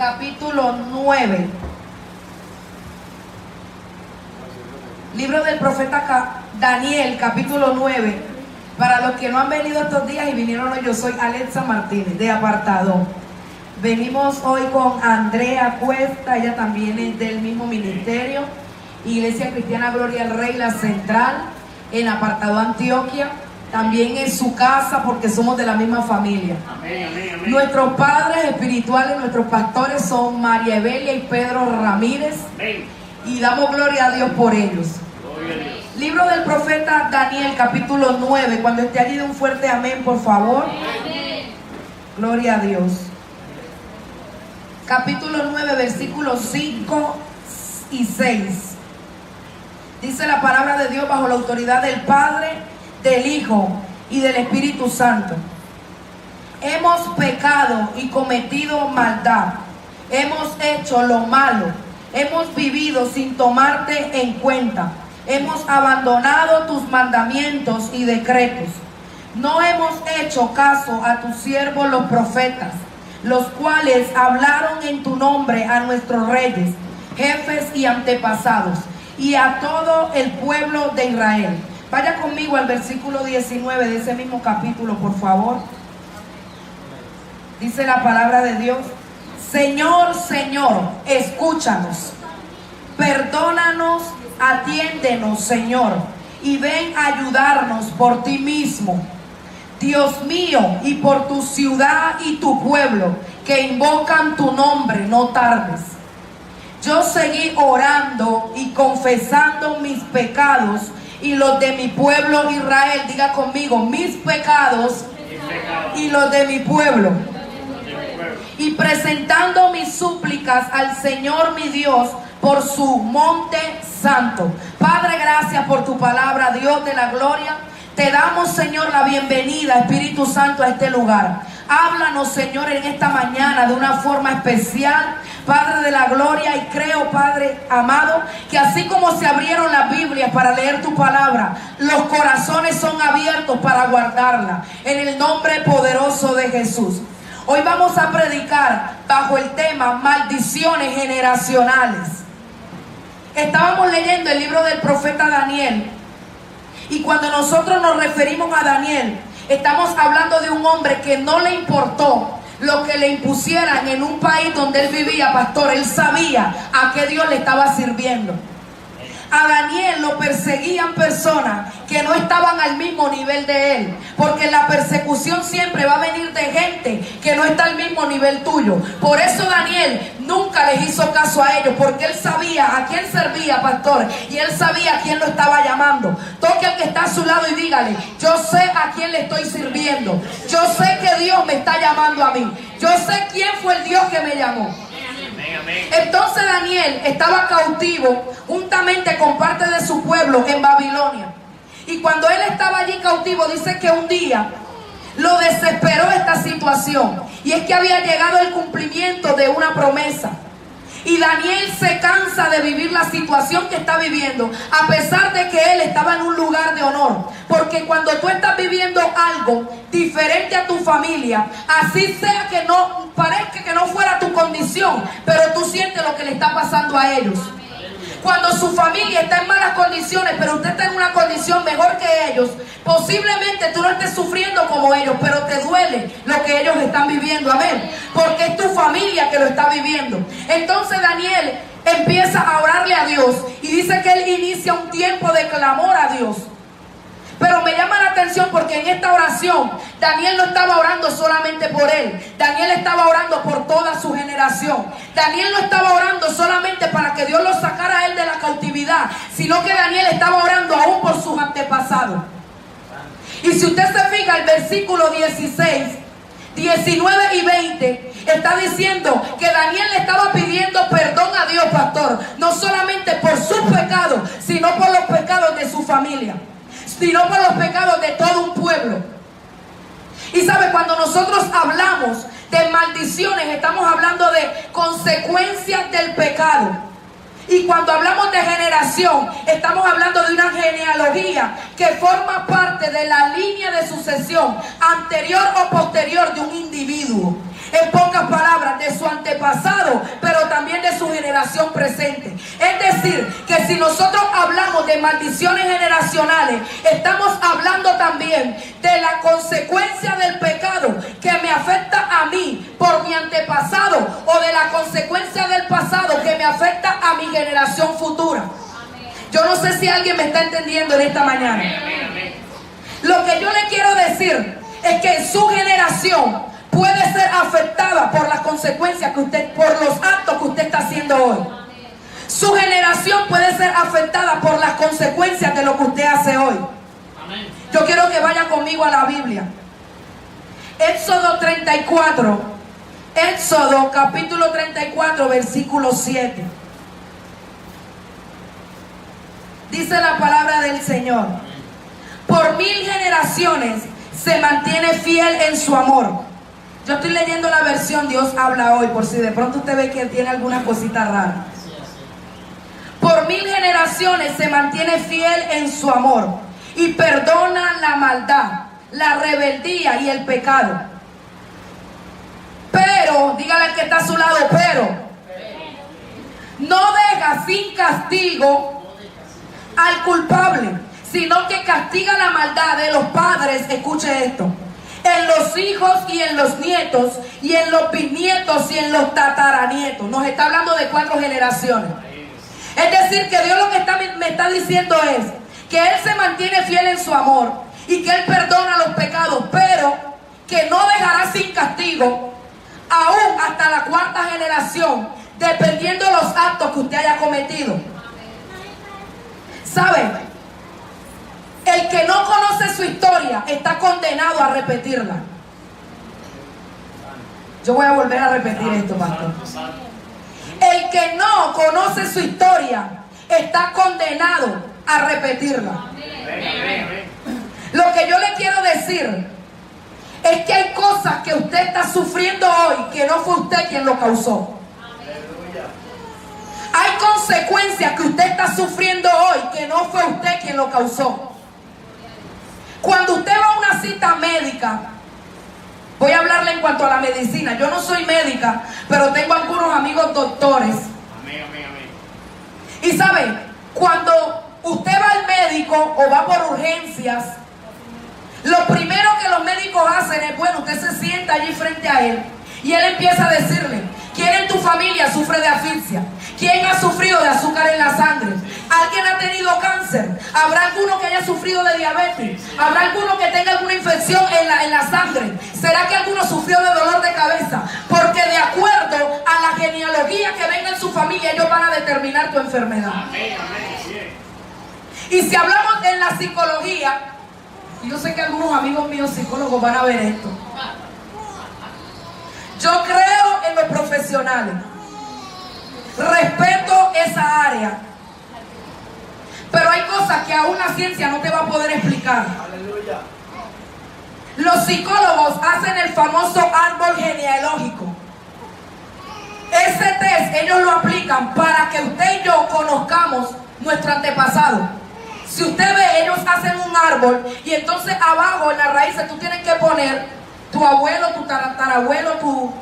capítulo 9. Libro del profeta Daniel, capítulo 9. Para los que no han venido estos días y vinieron hoy, yo soy Alexa Martínez, de Apartadón. Venimos hoy con Andrea Cuesta, ella también es del mismo ministerio, Iglesia Cristiana Gloria al Rey, la central, en Apartadón, Antioquia. También en su casa, porque somos de la misma familia. Amén, amén, amén. Nuestros padres espirituales, nuestros pastores son María Evelia y Pedro Ramírez. Amén. Y damos gloria a Dios por ellos. Gloria a Dios. Libro del profeta Daniel, capítulo 9. Cuando esté allí, de un fuerte amén, por favor. Amén. Gloria a Dios. Capítulo 9, versículos 5 y 6. Dice la palabra de Dios bajo la autoridad del Padre, del Hijo y del Espíritu Santo. Hemos pecado y cometido maldad. Hemos hecho lo malo. Hemos vivido sin tomarte en cuenta. Hemos abandonado tus mandamientos y decretos. No hemos hecho caso a tus siervos los profetas, los cuales hablaron en tu nombre a nuestros reyes, jefes y antepasados, y a todo el pueblo de Israel. Vaya conmigo al versículo 19 de ese mismo capítulo, por favor. Dice la palabra de Dios: Señor, Señor, escúchanos. Perdónanos, atiéndenos, Señor, y ven a ayudarnos por ti mismo. Dios mío, y por tu ciudad y tu pueblo, que invocan tu nombre, no tardes. Yo seguí orando y confesando mis pecados y los de mi pueblo Israel. Diga conmigo: mis pecados y los de mi pueblo. Y presentando mis súplicas al Señor mi Dios por su monte santo. Padre, gracias por tu palabra, Dios de la gloria. Te damos, Señor, la bienvenida, Espíritu Santo, a este lugar. Háblanos, Señor, en esta mañana de una forma especial, Padre de la gloria. Y creo, Padre amado, que así como se abrieron las Biblias para leer tu palabra, los corazones son abiertos para guardarla, en el nombre poderoso de Jesús. Hoy vamos a predicar bajo el tema maldiciones generacionales. Estábamos leyendo el libro del profeta Daniel, y cuando nosotros nos referimos a Daniel, estamos hablando de un hombre que no le importó lo que le impusieran en un país donde él vivía, pastor. Él sabía a qué Dios le estaba sirviendo. A Daniel lo perseguían personas que no estaban al mismo nivel de él, porque la persecución siempre va a venir de gente que no está al mismo nivel tuyo. Por eso Daniel nunca les hizo caso a ellos, porque él sabía a quién servía, pastor, y él sabía a quién lo estaba llamando. Toque al que está a su lado y dígale: yo sé a quién le estoy sirviendo. Yo sé que Dios me está llamando a mí. Yo sé quién fue el Dios que me llamó. Entonces Daniel estaba cautivo juntamente con parte de su pueblo en Babilonia. Y cuando él estaba allí cautivo, dice que un día lo desesperó esta situación, y es que había llegado el cumplimiento de una promesa. Y Daniel se cansa de vivir la situación que está viviendo, a pesar de que él estaba en un lugar de honor. Porque cuando tú estás viviendo algo diferente a tu familia, así sea que no parezca que no fuera tu condición, pero tú sientes lo que le está pasando a ellos. Cuando su familia está en malas condiciones, pero usted está en una condición mejor que ellos, posiblemente tú no estés sufriendo como ellos, pero te duele lo que ellos están viviendo. Amén. Porque es tu familia que lo está viviendo. Entonces Daniel empieza a orarle a Dios, y dice que él inicia un tiempo de clamor a Dios. Pero me llama la atención porque en esta oración Daniel no estaba orando solamente por él. Daniel estaba orando por toda su generación. Daniel no estaba orando solamente para que Dios lo sacara a él de la cautividad, sino que Daniel estaba orando aún por sus antepasados. Y si usted se fija, el versículo 16, 19 y 20 está diciendo que Daniel le estaba pidiendo perdón a Dios, pastor, no solamente por sus pecados, sino por los pecados de su familia, sino por los pecados de todo un pueblo. Y sabe, cuando nosotros hablamos de maldiciones, estamos hablando de consecuencias del pecado. Y cuando hablamos de generación, estamos hablando de una genealogía que forma parte de la línea de sucesión anterior o posterior de un individuo. En pocas palabras, de su antepasado antepasado, pero también de su generación presente. Es decir, que si nosotros hablamos de maldiciones generacionales, estamos hablando también de la consecuencia del pecado que me afecta a mí por mi antepasado, o de la consecuencia del pasado que me afecta a mi generación futura. Yo no sé si alguien me está entendiendo en esta mañana. Lo que yo le quiero decir es que su generación puede ser afectada por las consecuencias que usted, por los actos que usted está haciendo hoy. Su generación puede ser afectada por las consecuencias de lo que usted hace hoy. Yo quiero que vaya conmigo a la Biblia. Éxodo 34. Éxodo capítulo 34, versículo 7. Dice la palabra del Señor: por 1000 generaciones se mantiene fiel en su amor. Yo estoy leyendo la versión Dios habla hoy, por si de pronto usted ve que tiene alguna cosita rara. Por 1000 generaciones se mantiene fiel en su amor y perdona la maldad, la rebeldía y el pecado. Pero, dígale al que está a su lado, pero no deja sin castigo al culpable, sino que castiga la maldad de los padres, escuche esto, en los hijos y en los nietos y en los bisnietos y en los tataranietos. Nos está hablando de 4 generaciones. Es decir, que Dios lo que me está diciendo es que Él se mantiene fiel en su amor y que Él perdona los pecados, pero que no dejará sin castigo aún hasta la 4ª generación, dependiendo de los actos que usted haya cometido. ¿Sabe? El que no conoce su historia está condenado a repetirla. Yo voy a volver a repetir esto, pastor. El que no conoce su historia está condenado a repetirla. Lo que yo le quiero decir es que hay cosas que usted está sufriendo hoy que no fue usted quien lo causó. Hay consecuencias que usted está sufriendo hoy que no fue usted quien lo causó. Cuando usted va a una cita médica, voy a hablarle en cuanto a la medicina. Yo no soy médica, pero tengo algunos amigos doctores. Y sabe, cuando usted va al médico o va por urgencias, lo primero que los médicos hacen es, bueno, usted se sienta allí frente a él y él empieza a decirle: ¿quién en tu familia sufre de asfixia? ¿Quién ha sufrido de azúcar en la sangre? ¿Alguien ha tenido cáncer? ¿Habrá alguno que haya sufrido de diabetes? ¿Habrá alguno que tenga alguna infección en la sangre? ¿Será que alguno sufrió de dolor de cabeza? Porque de acuerdo a la genealogía que venga en su familia, ellos van a determinar tu enfermedad. Y si hablamos en la psicología, yo sé que algunos amigos míos psicólogos van a ver esto. Yo creo en los profesionales, respeto esa área, pero hay cosas que aún la ciencia no te va a poder explicar. Aleluya. Los psicólogos hacen el famoso árbol genealógico. Ese test ellos lo aplican para que usted y yo conozcamos nuestro antepasado. Si usted ve, ellos hacen un árbol y entonces abajo en las raíces tú tienes que poner tu abuelo, tu tatarabuelo,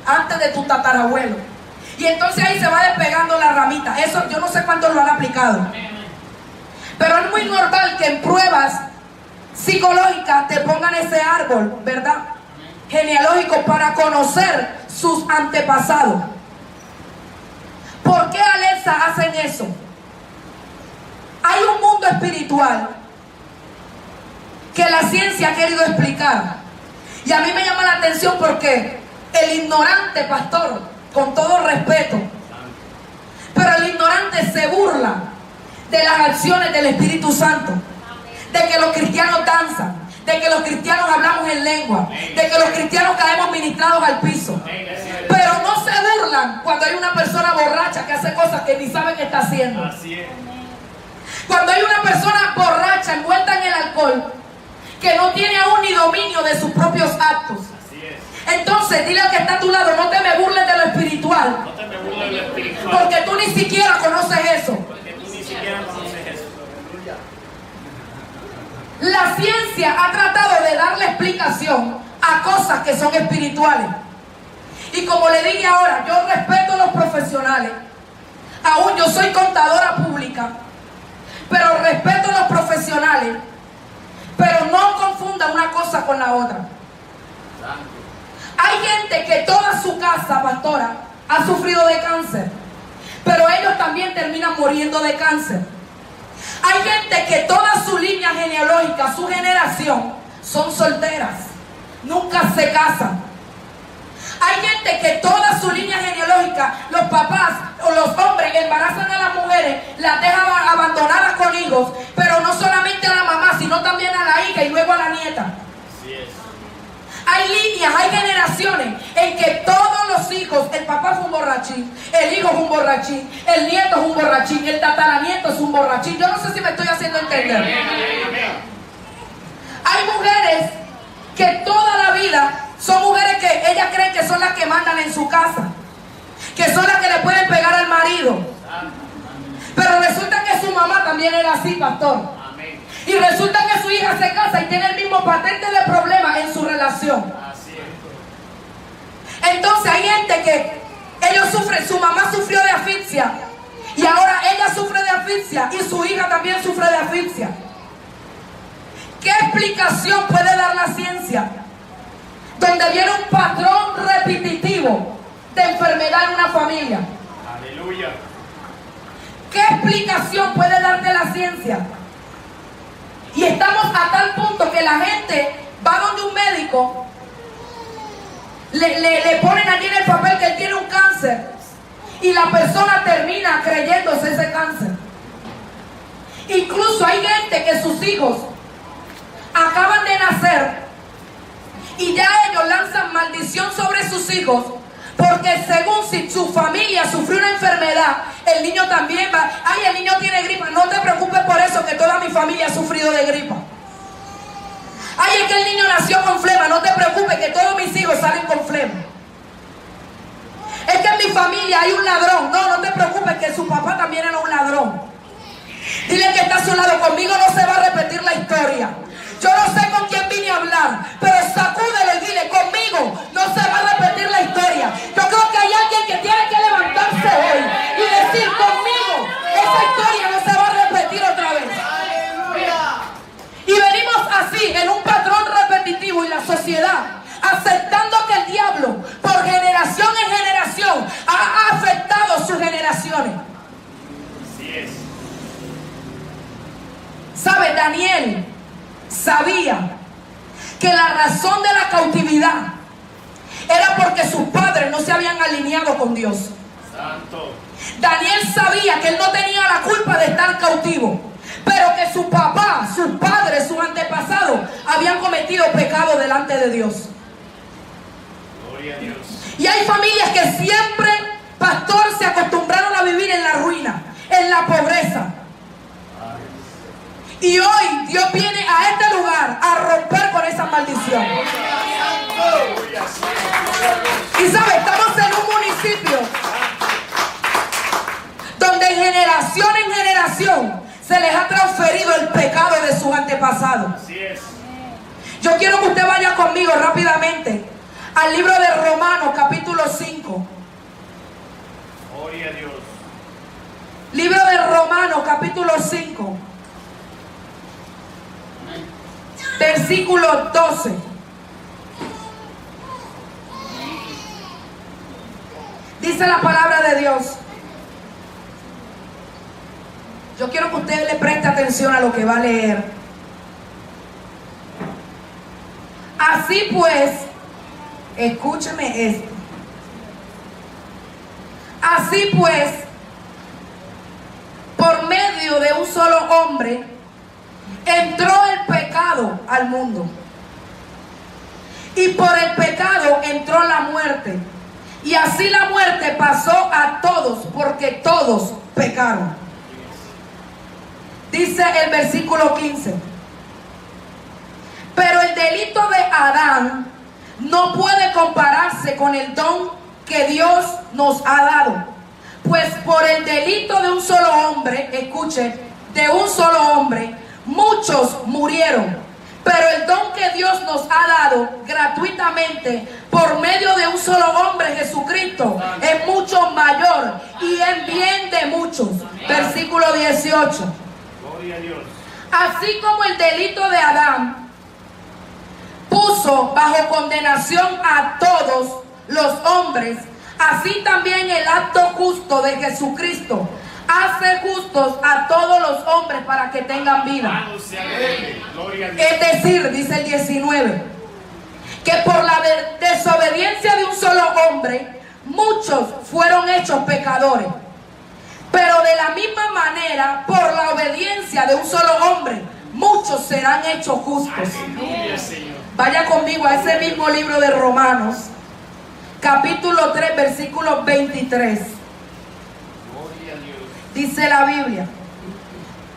antes de tu tatarabuelo. Y entonces ahí se va despegando la ramita. Eso yo no sé cuántos lo han aplicado. Pero es muy normal que en pruebas psicológicas te pongan ese árbol, ¿verdad? Genealógico, para conocer sus antepasados. ¿Por qué, Alexa, hacen eso? Hay un mundo espiritual que la ciencia ha querido explicar. Y a mí me llama la atención porque el ignorante, pastor, con todo respeto, pero el ignorante se burla de las acciones del Espíritu Santo, de que los cristianos danzan, de que los cristianos hablamos en lengua, de que los cristianos caemos ministrados al piso, pero no se burlan cuando hay una persona borracha que hace cosas que ni sabe que está haciendo. Así es. Cuando hay una persona borracha envuelta en el alcohol que no tiene aún ni dominio de sus propios actos. Entonces dile al que está a tu lado: no te me burles de lo espiritual, No te me burles de lo espiritual, porque tú ni siquiera conoces eso. porque tú ni siquiera conoces eso. La ciencia ha tratado de darle explicación a cosas que son espirituales. Y como le dije ahora, yo respeto a los profesionales. Aún yo soy contadora pública, pero respeto a los profesionales. Pero no confunda una cosa con la otra. Hay gente que toda su casa, pastora, ha sufrido de cáncer, pero ellos también terminan muriendo de cáncer. Hay gente que toda su línea genealógica, su generación, son solteras, nunca se casan. Hay gente que toda su línea genealógica, los papás o los hombres embarazan a las mujeres, las dejan abandonadas con hijos, pero no solamente a la mamá, sino también a la hija y luego a la nieta. Así es. Hay líneas, hay generaciones en que todos los hijos, el papá fue un borrachín, el hijo es un borrachín, el nieto es un borrachín, el tataranieto es un borrachín. Yo no sé si me estoy haciendo entender. Hay mujeres que toda la vida son mujeres que ellas creen que son las que mandan en su casa, que son las que le pueden pegar al marido. Pero resulta que su mamá también era así, pastor. Y resulta que su hija se casa y tiene el mismo patente de problemas en su relación. Entonces hay gente que ellos sufren, su mamá sufrió de asfixia y ahora ella sufre de asfixia y su hija también sufre de asfixia. ¿Qué explicación puede dar la ciencia? Donde viene un patrón repetitivo de enfermedad en una familia. Aleluya. ¿Qué explicación puede darte la ciencia? Y estamos a tal punto que la gente va donde un médico, le ponen allí en el papel que él tiene un cáncer y la persona termina creyéndose ese cáncer. Incluso hay gente que sus hijos acaban de nacer y ya ellos lanzan maldición sobre sus hijos, porque según si su familia sufrió una enfermedad, el niño también va. Ay, el niño tiene gripa. No te preocupes por eso, que toda mi familia ha sufrido de gripa. Ay, es que el niño nació con flema. No te preocupes, que todos mis hijos salen con flema. Es que en mi familia hay un ladrón. No, no te preocupes, que su papá también era un ladrón. Dile que está a su lado. Conmigo no se va a repetir la historia. Yo no sé con quién vine a hablar, pero sacúdele y dile, conmigo no se va a repetir la historia. Yo creo que hay alguien que tiene que levantarse hoy y decir, conmigo esa historia no se va a repetir otra vez. Y venimos así, en un patrón repetitivo, y la sociedad aceptando que el diablo, por generación en generación, ha afectado sus generaciones. Así es. ¿Sabe? Daniel sabía que la razón de la cautividad era porque sus padres no se habían alineado con Dios. Santo. Daniel sabía que él no tenía la culpa de estar cautivo, pero que su papá, sus padres, sus antepasados habían cometido pecado delante de Dios. Gloria a Dios. Y hay familias que siempre, pastor, se acostumbraron a vivir en la ruina, en la pobreza. Y hoy Dios viene a este lugar a romper con esa maldición. Y sabe, estamos en un municipio donde generación en generación se les ha transferido el pecado de sus antepasados. Así es. Yo quiero que usted vaya conmigo rápidamente al libro de Romanos capítulo 5. Gloria a Dios. Libro de Romanos capítulo 5. Versículo 12. Dice la palabra de Dios. Yo quiero que usted le preste atención a lo que va a leer. Así pues, escúcheme esto. Así pues, por medio de un solo hombre, entró el pecado al mundo. Y por el pecado entró la muerte. Y así la muerte pasó a todos, porque todos pecaron. Dice el versículo 15. Pero el delito de Adán no puede compararse con el don que Dios nos ha dado. Pues por el delito de un solo hombre, escuche, de un solo hombre, muchos murieron, Pero el don que Dios nos ha dado gratuitamente por medio de un solo hombre, Jesucristo, es mucho mayor y en bien de muchos. Versículo 18. Gloria a Dios. Así como el delito de Adán puso bajo condenación a todos los hombres, así también el acto justo de Jesucristo hace justos a todos los hombres para que tengan vida. Alabado sea Él. Gloria a Dios. Es decir, dice el 19, que por la desobediencia de un solo hombre, muchos fueron hechos pecadores. Pero de la misma manera, por la obediencia de un solo hombre, muchos serán hechos justos. Aleluya, Señor. Vaya conmigo a ese mismo libro de Romanos, capítulo 3, versículo 23. Gloria a Dios. Dice la Biblia: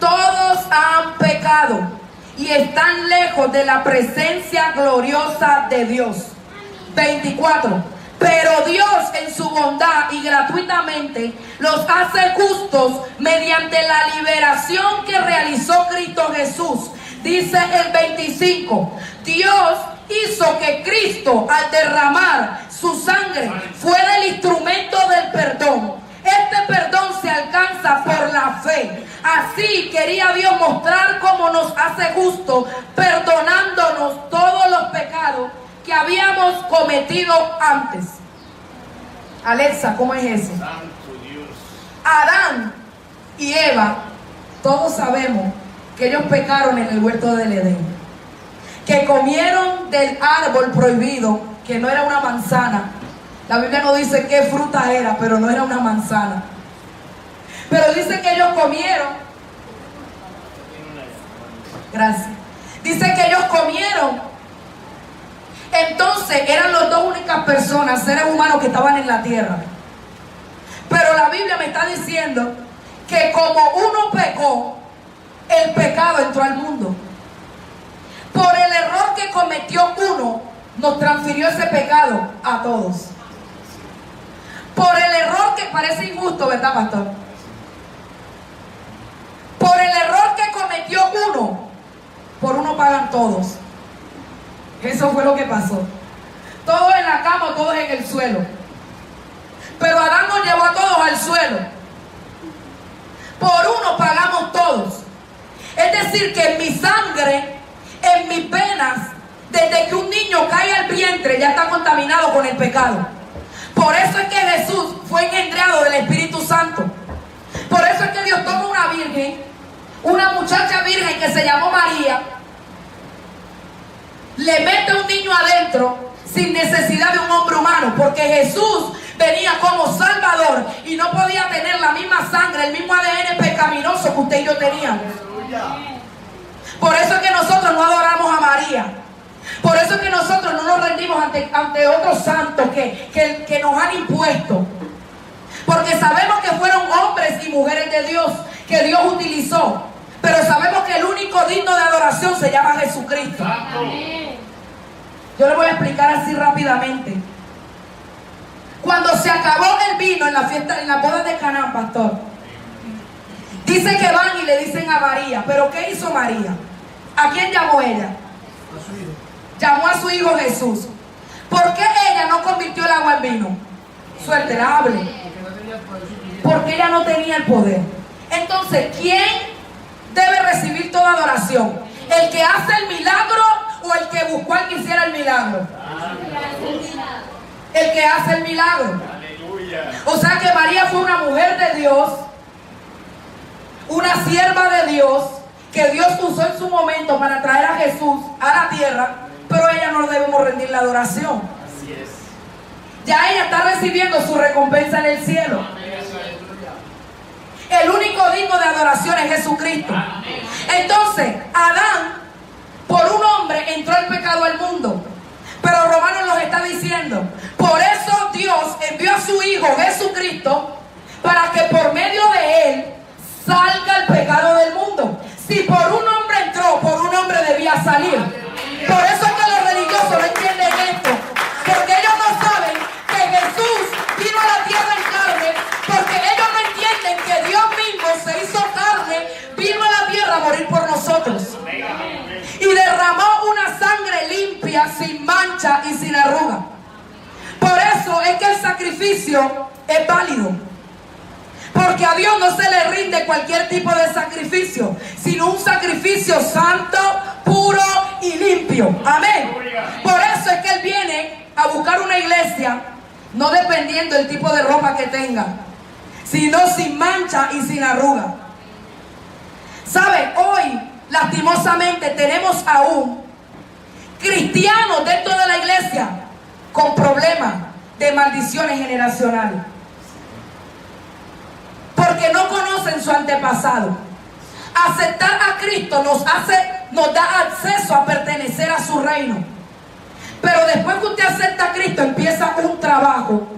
todos han pecado y están lejos de la presencia gloriosa de Dios. 24. Pero Dios en su bondad y gratuitamente los hace justos mediante la liberación que realizó Cristo Jesús. Dice el 25. Dios hizo que Cristo, al derramar su sangre, fuera el instrumento del perdón. Este perdón se alcanza por la fe. Así quería Dios mostrar cómo nos hace justos, perdonándonos todos los pecados que habíamos cometido antes. Alexa, ¿cómo es eso? Santo Dios. Adán y Eva, todos sabemos que ellos pecaron en el huerto del Edén, que comieron del árbol prohibido, que no era una manzana. La Biblia no dice qué fruta era, pero no era una manzana. Pero dice que ellos comieron. Gracias. Dice que ellos comieron. Entonces eran las dos únicas personas, seres humanos, que estaban en la tierra. Pero la Biblia me está diciendo que como uno pecó, el pecado entró al mundo. Por el error que cometió uno, nos transfirió ese pecado a todos. Por el error que parece injusto, ¿verdad, pastor? Por el error que cometió uno, por uno pagan todos. Eso fue lo que pasó. Todos en la cama, todos en el suelo. Pero Adán nos llevó a todos al suelo. Por uno pagamos todos. Es decir, que en mi sangre, en mis venas, desde que un niño cae al vientre, ya está contaminado con el pecado. Por eso es que Jesús fue engendrado del Espíritu Santo. Por eso es que Dios toma una virgen, una muchacha virgen que se llamó María, le mete un niño adentro sin necesidad de un hombre humano, porque Jesús venía como Salvador y no podía tener la misma sangre, el mismo ADN pecaminoso que usted y yo teníamos. Por eso es que nosotros no adoramos a María. Por eso es que nosotros no nos rendimos ante otros santos que nos han impuesto. Porque sabemos que fueron hombres y mujeres de Dios que Dios utilizó. Pero sabemos que el único digno de adoración se llama Jesucristo. Yo le voy a explicar así rápidamente. Cuando se acabó el vino en la fiesta, en la boda de Caná, pastor, dice que van y le dicen a María, pero ¿qué hizo María? ¿A quién llamó ella? A su hijo. Llamó a su hijo Jesús. ¿Por qué ella no convirtió el agua en vino? Suerte, hable. Porque no tenía poder suficiente. Porque ella no tenía el poder. Entonces, ¿quién debe recibir toda adoración? ¿El que hace el milagro o el que buscó al que hiciera el milagro? El que hace el milagro. Aleluya. O sea que María fue una mujer de Dios, una sierva de Dios, que Dios usó en su momento para traer a Jesús a la tierra, pero a ella no debemos rendir la adoración. Así es. Ya ella está recibiendo su recompensa en el cielo. El único digno de adoración es Jesucristo. Entonces, Adán, por un hombre, entró el pecado al mundo. Pero Romanos nos está diciendo, por eso Dios envió a su Hijo Jesucristo, para que por medio de él salga el pecado del mundo. Si por un hombre entró, por un hombre debía salir. Por eso es que los religiosos no entienden esto, porque ellos no saben que Jesús vino a la tierra en carne, porque ellos no entienden que Dios mismo se hizo carne, vino a la tierra a morir por nosotros y derramó mancha y sin arruga. Por eso es que el sacrificio es válido. Porque a Dios no se le rinde cualquier tipo de sacrificio, sino un sacrificio santo, puro y limpio. Amén. Por eso es que Él viene a buscar una iglesia, no dependiendo del tipo de ropa que tenga, sino sin mancha y sin arruga. ¿Sabe? Hoy, lastimosamente, tenemos aún cristianos dentro de la iglesia con problemas de maldiciones generacionales. Porque no conocen su antepasado. Aceptar a Cristo nos da acceso a pertenecer a su reino. Pero después que usted acepta a Cristo, empieza un trabajo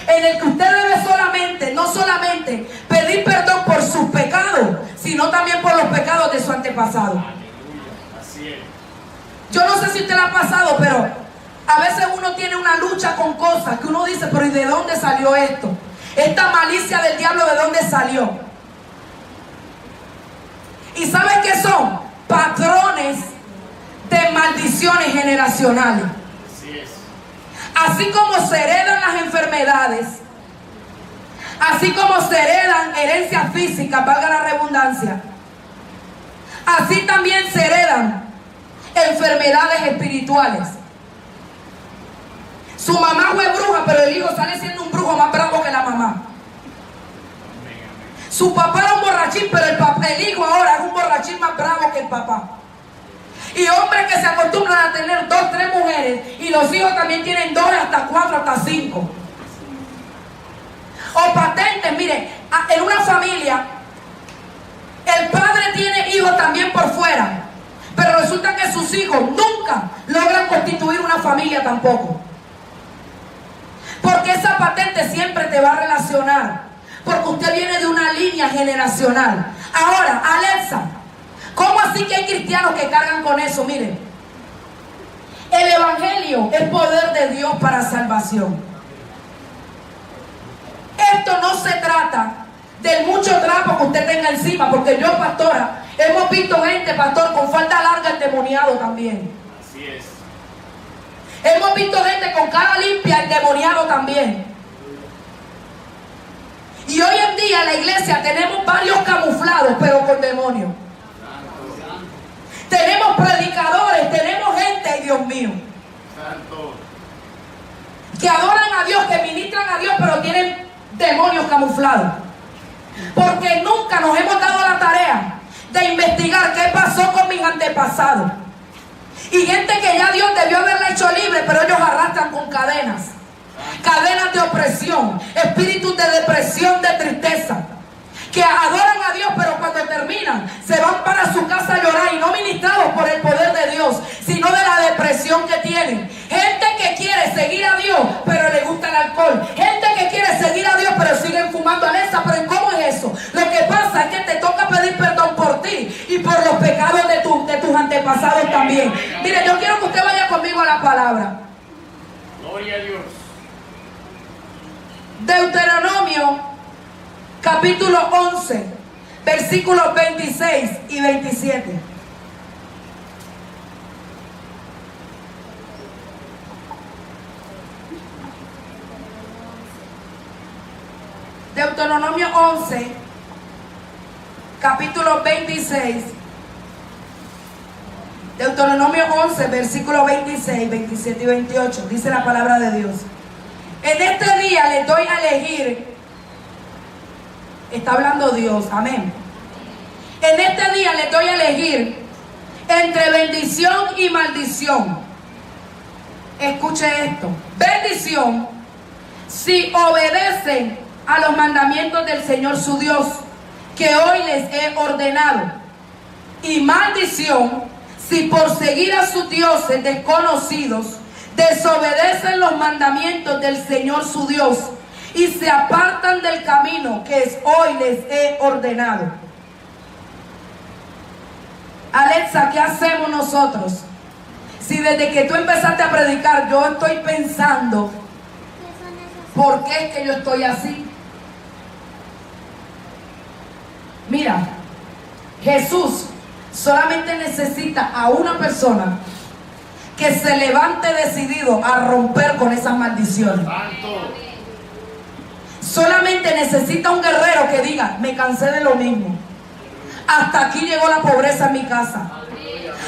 en el que usted debe no solamente pedir perdón por sus pecados, sino también por los pecados de su antepasado. Aleluya. Así es. Yo no sé si usted le ha pasado, pero a veces uno tiene una lucha con cosas que uno dice, pero ¿y de dónde salió esto? Esta malicia del diablo, ¿de dónde salió? ¿Y saben qué son? Patrones de maldiciones generacionales. Así es. Así como se heredan las enfermedades, así como se heredan herencias físicas, valga la redundancia, así también se heredan enfermedades espirituales. Su mamá fue bruja, pero el hijo sale siendo un brujo más bravo que la mamá. Su papá era un borrachín, pero el hijo ahora es un borrachín más bravo que el papá. Y hombres que se acostumbran a tener 2, 3 mujeres, y los hijos también tienen 2, hasta 4, hasta 5. O patentes, mire, en una familia, el padre tiene hijos también por fuera, pero resulta que sus hijos nunca logran constituir una familia tampoco. Porque esa patente siempre te va a relacionar, porque usted viene de una línea generacional. Ahora, Alexa, ¿cómo así que hay cristianos que cargan con eso? Miren, el evangelio es poder de Dios para salvación. Esto no se trata del mucho trapo que usted tenga encima, porque yo, pastora, hemos visto gente, pastor, con falda larga endemoniado también. Así es. Hemos visto gente con cara limpia endemoniado también. Y hoy en día en la iglesia tenemos varios camuflados, pero con demonios. Tenemos predicadores, tenemos gente, ay Dios mío, Santo. que adoran a Dios, que ministran a Dios, pero tienen demonios camuflados. Porque nunca nos hemos dado la tarea de investigar qué pasó con mis antepasados. Y gente que ya Dios debió haberla hecho libre, pero ellos arrastran con cadenas. Cadenas de opresión, espíritus de depresión, de tristeza. Que adoran a Dios, pero cuando terminan, se van para su casa a llorar, y no ministrados por el poder de Dios, sino de la depresión que tienen. Gente que quiere seguir a Dios, pero le gusta el alcohol. Gente que quiere seguir a Dios, pero siguen fumando Alexa. Pero ¿cómo es eso? Lo que pasa es que te toca pedir perdón por ti y por los pecados de tus antepasados también. Mire, yo quiero que usted vaya conmigo a la palabra. Gloria a Dios. Deuteronomio capítulo 11, versículos 26 y 27. Deuteronomio 11, capítulo 26. Deuteronomio 11, versículos 26, 27 y 28. Dice la palabra de Dios: en este día les doy a elegir. Está hablando Dios, amén. En este día les doy a elegir entre bendición y maldición. Escuche esto: bendición si obedecen a los mandamientos del Señor su Dios, que hoy les he ordenado. Y maldición si por seguir a sus dioses desconocidos desobedecen los mandamientos del Señor su Dios y se apartan del camino que hoy les he ordenado. Alexa, ¿qué hacemos nosotros? Si desde que tú empezaste a predicar yo estoy pensando, ¿por qué es que yo estoy así? Mira, Jesús solamente necesita a una persona que se levante decidido a romper con esas maldiciones. Santo. Solamente necesita un guerrero que diga: me cansé de lo mismo. Hasta aquí llegó la pobreza en mi casa.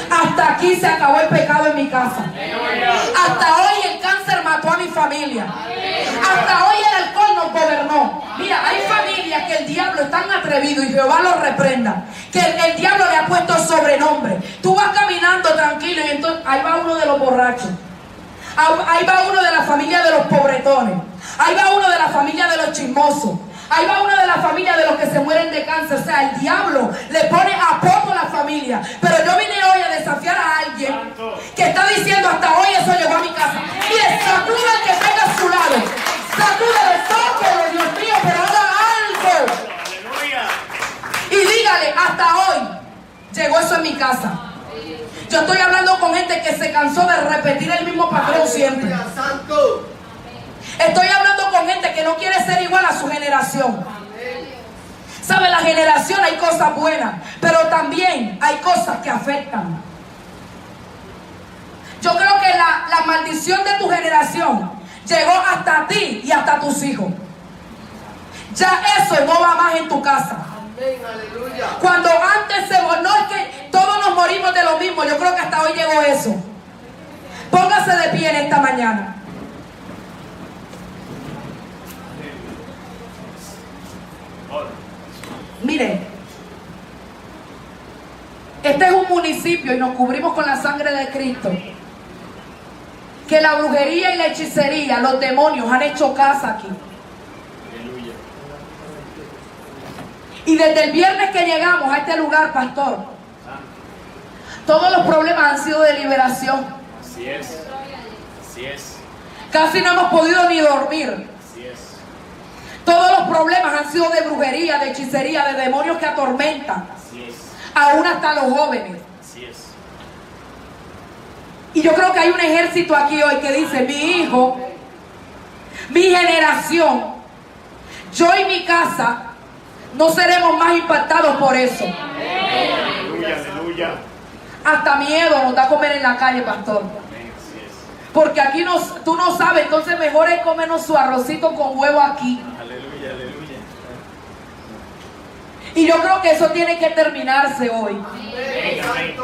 Hasta aquí se acabó el pecado en mi casa. Hasta hoy el cáncer mató a mi familia. Hasta hoy el alcohol nos gobernó. Mira, hay familias que el diablo es tan atrevido, y Jehová los reprenda, que el diablo le ha puesto sobrenombre. Tú vas caminando tranquilo y entonces ahí va uno de los borrachos. Ahí va uno de la familia de los pobretones. Ahí va uno de la familia de los chismosos. Ahí va uno de la familia de los que se mueren de cáncer. O sea, el diablo le pone apodo a la familia. Pero yo vine hoy a desafiar a alguien que está diciendo: hasta hoy eso llegó a mi casa. Mire, sacuda al que tenga a su lado. Sacúdale, tóquelo, Dios mío, pero haga algo. Aleluya. Y dígale: hasta hoy llegó eso en mi casa. Yo estoy hablando con gente que se cansó de repetir el mismo patrón siempre. Estoy hablando con gente que no quiere ser igual a su generación. ¿Sabe? La generación, hay cosas buenas, pero también hay cosas que afectan. Yo creo que la maldición de tu generación llegó hasta ti y hasta tus hijos. Ya eso no va más en tu casa. Cuando antes no es que todos nos morimos de lo mismo. Yo creo que hasta hoy llegó eso. Póngase de pie en esta mañana. Mire, este es un municipio y nos cubrimos con la sangre de Cristo, que la brujería y la hechicería, los demonios han hecho casa aquí. Aleluya. Y desde el viernes que llegamos a este lugar, pastor, todos los problemas han sido de liberación. Así es. Así es. Casi no hemos podido ni dormir. Así es. Todos los problemas han sido de brujería, de hechicería, de demonios que atormentan, Así es. aún hasta los jóvenes. Así es. Y yo creo que hay un ejército aquí hoy que dice: mi hijo, mi generación, yo y mi casa no seremos más impactados por eso. Aleluya, aleluya. Hasta miedo nos da comer en la calle, pastor. Amén, así es. Porque aquí tú no sabes, entonces mejor es comernos su arrocito con huevo aquí. Aleluya, aleluya. Y yo creo que eso tiene que terminarse hoy. Amén, amén.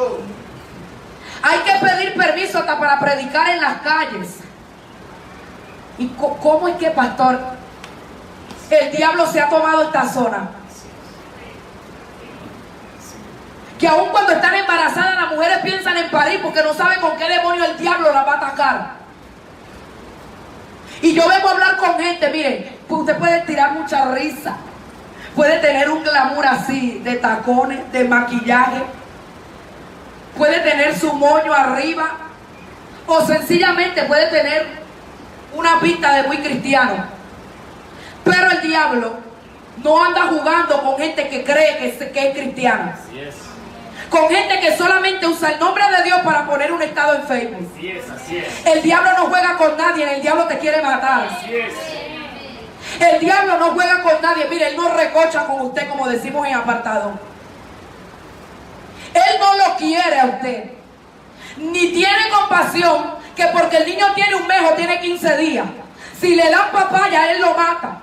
Hay que pedir permiso hasta para predicar en las calles. ¿Y cómo es que, pastor, el diablo se ha tomado esta zona? Que aun cuando están embarazadas, las mujeres piensan en parir porque no saben con qué demonio el diablo las va a atacar. Y yo vengo a hablar con gente, mire, usted puede tirar mucha risa, puede tener un glamour así, de tacones, de maquillaje, puede tener su moño arriba, o sencillamente puede tener una pinta de muy cristiano. Pero el diablo no anda jugando con gente que cree que es cristiana. Así es. Con gente que solamente usa el nombre de Dios para poner un estado en Facebook. Así es, así es. El diablo no juega con nadie, el diablo te quiere matar. Así es. El diablo no juega con nadie, mire, él no recocha con usted, como decimos en apartado. Él no lo quiere a usted. Ni tiene compasión, que porque el niño tiene un mes o tiene 15 días, si le dan papaya, él lo mata.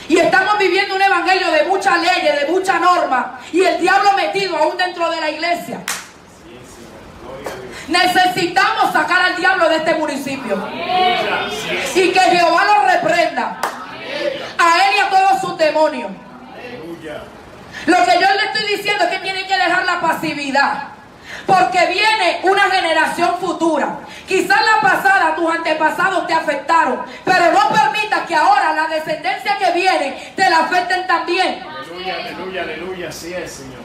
Y estamos viviendo un evangelio de muchas leyes, de mucha norma, y el diablo metido aún dentro de la iglesia. Así es, Señor. Gloria a Dios. Necesitamos sacar al diablo de este municipio. Aleluya. Así es. Y que Jehová lo reprenda. A él y a todos sus demonios. Aleluya. Lo que yo le estoy diciendo es que tienen que dejar la pasividad. Porque viene una generación futura. Quizás la pasada, tus antepasados te afectaron, pero no permitas que ahora la descendencia que viene te la afecten también. Aleluya, aleluya, aleluya. Así es, Señor.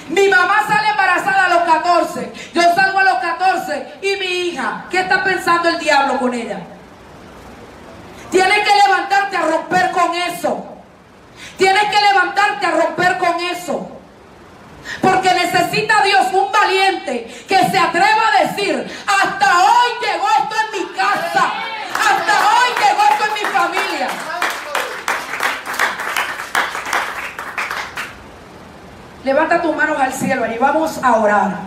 Mi mamá sale embarazada a los 14, yo salgo a los 14 y mi hija, ¿qué está pensando el diablo con ella? Tienes que levantarte a romper con eso. Tienes que levantarte a romper con eso. Porque necesita Dios un valiente que se atreva a decir: hasta hoy llegó esto en mi casa, hasta hoy llegó esto en mi familia. Levanta tus manos al cielo y vamos a orar.